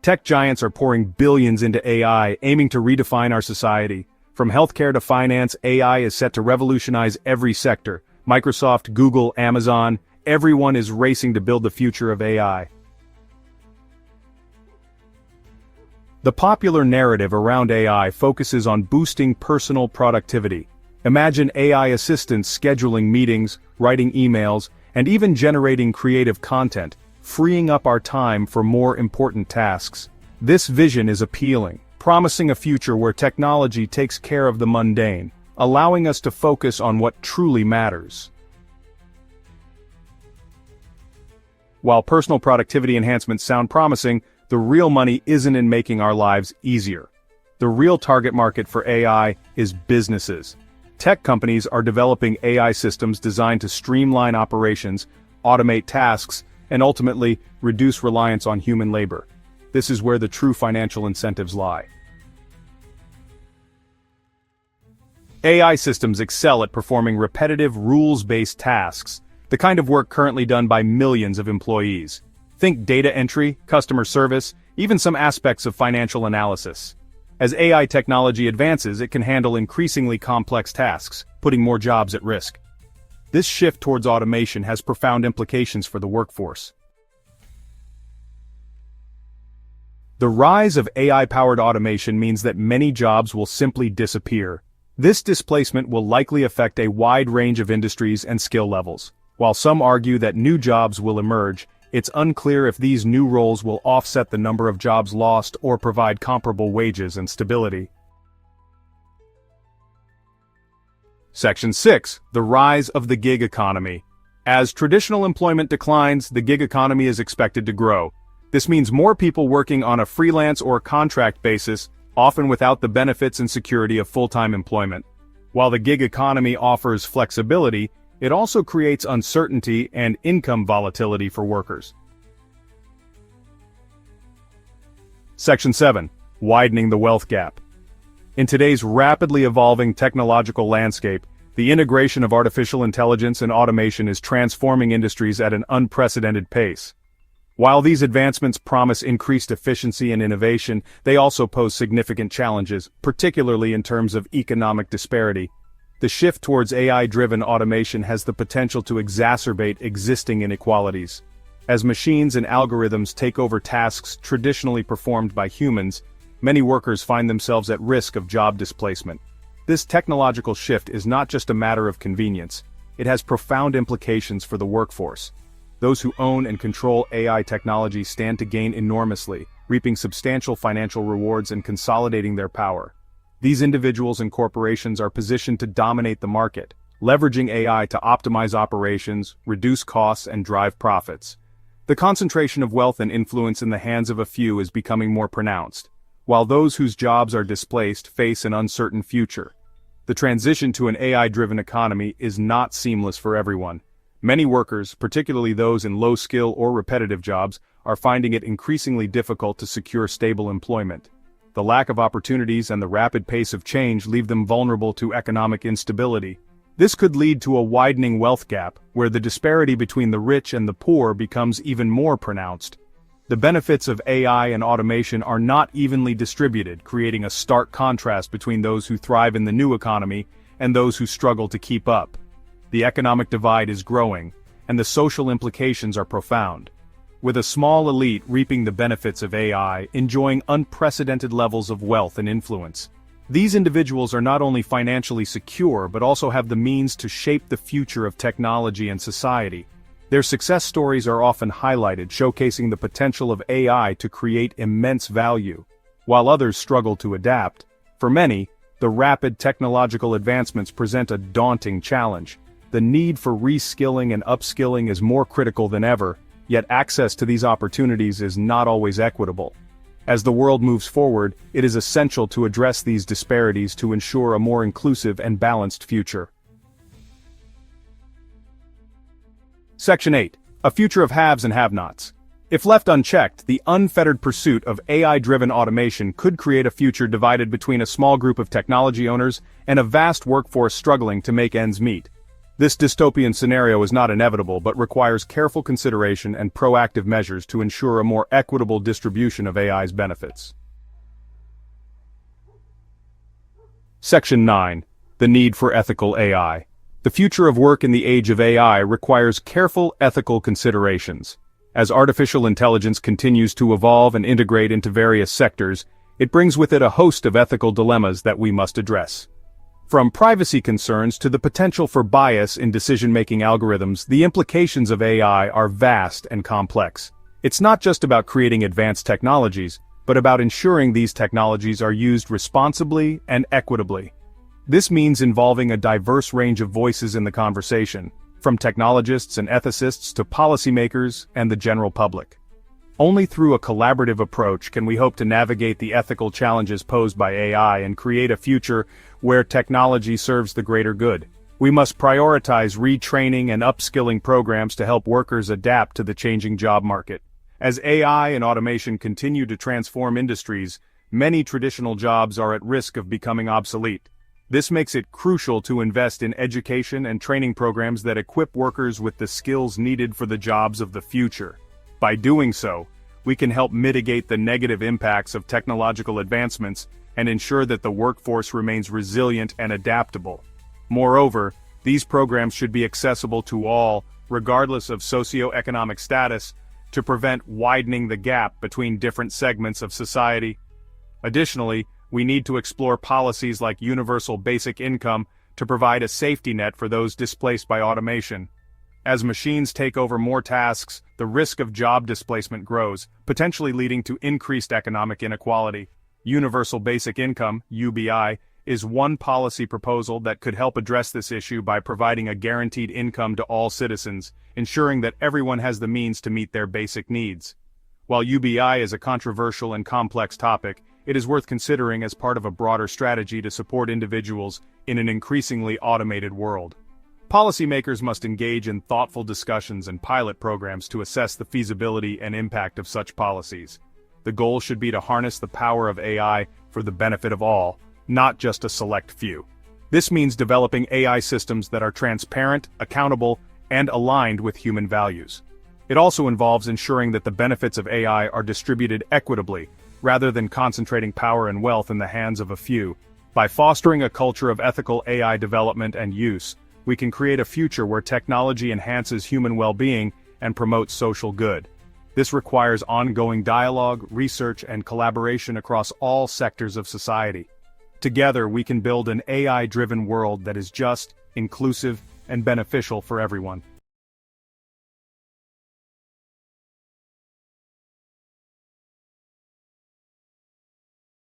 Tech giants are pouring billions into AI, aiming to redefine our society. From healthcare to finance, AI is set to revolutionize every sector. Microsoft, Google, Amazon, everyone is racing to build the future of AI. The popular narrative around AI focuses on boosting personal productivity. Imagine AI assistants scheduling meetings, writing emails, and even generating creative content, freeing up our time for more important tasks. This vision is appealing, promising a future where technology takes care of the mundane, allowing us to focus on what truly matters. While personal productivity enhancements sound promising, the real money isn't in making our lives easier. The real target market for AI is businesses. Tech companies are developing AI systems designed to streamline operations, automate tasks, and ultimately reduce reliance on human labor. This is where the true financial incentives lie. AI systems excel at performing repetitive, rules-based tasks, the kind of work currently done by millions of employees. Think data entry, customer service, even some aspects of financial analysis. As AI technology advances, it can handle increasingly complex tasks, putting more jobs at risk. This shift towards automation has profound implications for the workforce. The rise of AI-powered automation means that many jobs will simply disappear. This displacement will likely affect a wide range of industries and skill levels. While some argue that new jobs will emerge, it's unclear if these new roles will offset the number of jobs lost or provide comparable wages and stability. Section 6. The rise of the gig economy. As traditional employment declines, the gig economy is expected to grow. This means more people working on a freelance or contract basis, often without the benefits and security of full-time employment. While the gig economy offers flexibility, it also creates uncertainty and income volatility for workers. Section 7. Widening the Wealth Gap. In today's rapidly evolving technological landscape, the integration of artificial intelligence and automation is transforming industries at an unprecedented pace. While these advancements promise increased efficiency and innovation, they also pose significant challenges, particularly in terms of economic disparity. The shift towards AI-driven automation has the potential to exacerbate existing inequalities. As machines and algorithms take over tasks traditionally performed by humans, many workers find themselves at risk of job displacement. This technological shift is not just a matter of convenience, it has profound implications for the workforce. Those who own and control AI technology stand to gain enormously, reaping substantial financial rewards and consolidating their power. These individuals and corporations are positioned to dominate the market, leveraging AI to optimize operations, reduce costs, and drive profits. The concentration of wealth and influence in the hands of a few is becoming more pronounced, while those whose jobs are displaced face an uncertain future. The transition to an AI-driven economy is not seamless for everyone. Many workers, particularly those in low-skill or repetitive jobs, are finding it increasingly difficult to secure stable employment. The lack of opportunities and the rapid pace of change leave them vulnerable to economic instability. This could lead to a widening wealth gap, where the disparity between the rich and the poor becomes even more pronounced. The benefits of AI and automation are not evenly distributed, creating a stark contrast between those who thrive in the new economy and those who struggle to keep up. The economic divide is growing, and the social implications are profound. With a small elite reaping the benefits of AI, enjoying unprecedented levels of wealth and influence. These individuals are not only financially secure but also have the means to shape the future of technology and society. Their success stories are often highlighted, showcasing the potential of AI to create immense value. While others struggle to adapt, for many, the rapid technological advancements present a daunting challenge. The need for reskilling and upskilling is more critical than ever, yet access to these opportunities is not always equitable. As the world moves forward, it is essential to address these disparities to ensure a more inclusive and balanced future. Section 8. A future of haves and have-nots. If left unchecked, the unfettered pursuit of AI-driven automation could create a future divided between a small group of technology owners and a vast workforce struggling to make ends meet. This dystopian scenario is not inevitable but requires careful consideration and proactive measures to ensure a more equitable distribution of AI's benefits. Section 9. The need for ethical AI. The future of work in the age of AI requires careful ethical considerations. As artificial intelligence continues to evolve and integrate into various sectors, it brings with it a host of ethical dilemmas that we must address. From privacy concerns to the potential for bias in decision-making algorithms, the implications of AI are vast and complex. It's not just about creating advanced technologies, but about ensuring these technologies are used responsibly and equitably. This means involving a diverse range of voices in the conversation, from technologists and ethicists to policymakers and the general public. Only through a collaborative approach can we hope to navigate the ethical challenges posed by AI and create a future where technology serves the greater good. We must prioritize retraining and upskilling programs to help workers adapt to the changing job market. As AI and automation continue to transform industries, many traditional jobs are at risk of becoming obsolete. This makes it crucial to invest in education and training programs that equip workers with the skills needed for the jobs of the future. By doing so, we can help mitigate the negative impacts of technological advancements and ensure that the workforce remains resilient and adaptable. Moreover, these programs should be accessible to all, regardless of socioeconomic status, to prevent widening the gap between different segments of society. Additionally, we need to explore policies like universal basic income to provide a safety net for those displaced by automation. As machines take over more tasks, the risk of job displacement grows, potentially leading to increased economic inequality. Universal basic income, UBI, is one policy proposal that could help address this issue by providing a guaranteed income to all citizens, ensuring that everyone has the means to meet their basic needs. While UBI is a controversial and complex topic, it is worth considering as part of a broader strategy to support individuals in an increasingly automated world. Policymakers must engage in thoughtful discussions and pilot programs to assess the feasibility and impact of such policies. The goal should be to harness the power of AI for the benefit of all, not just a select few. This means developing AI systems that are transparent, accountable, and aligned with human values. It also involves ensuring that the benefits of AI are distributed equitably, rather than concentrating power and wealth in the hands of a few. By fostering a culture of ethical AI development and use, we can create a future where technology enhances human well-being and promotes social good. This requires ongoing dialogue, research, and collaboration across all sectors of society. Together, we can build an AI-driven world that is just, inclusive, and beneficial for everyone.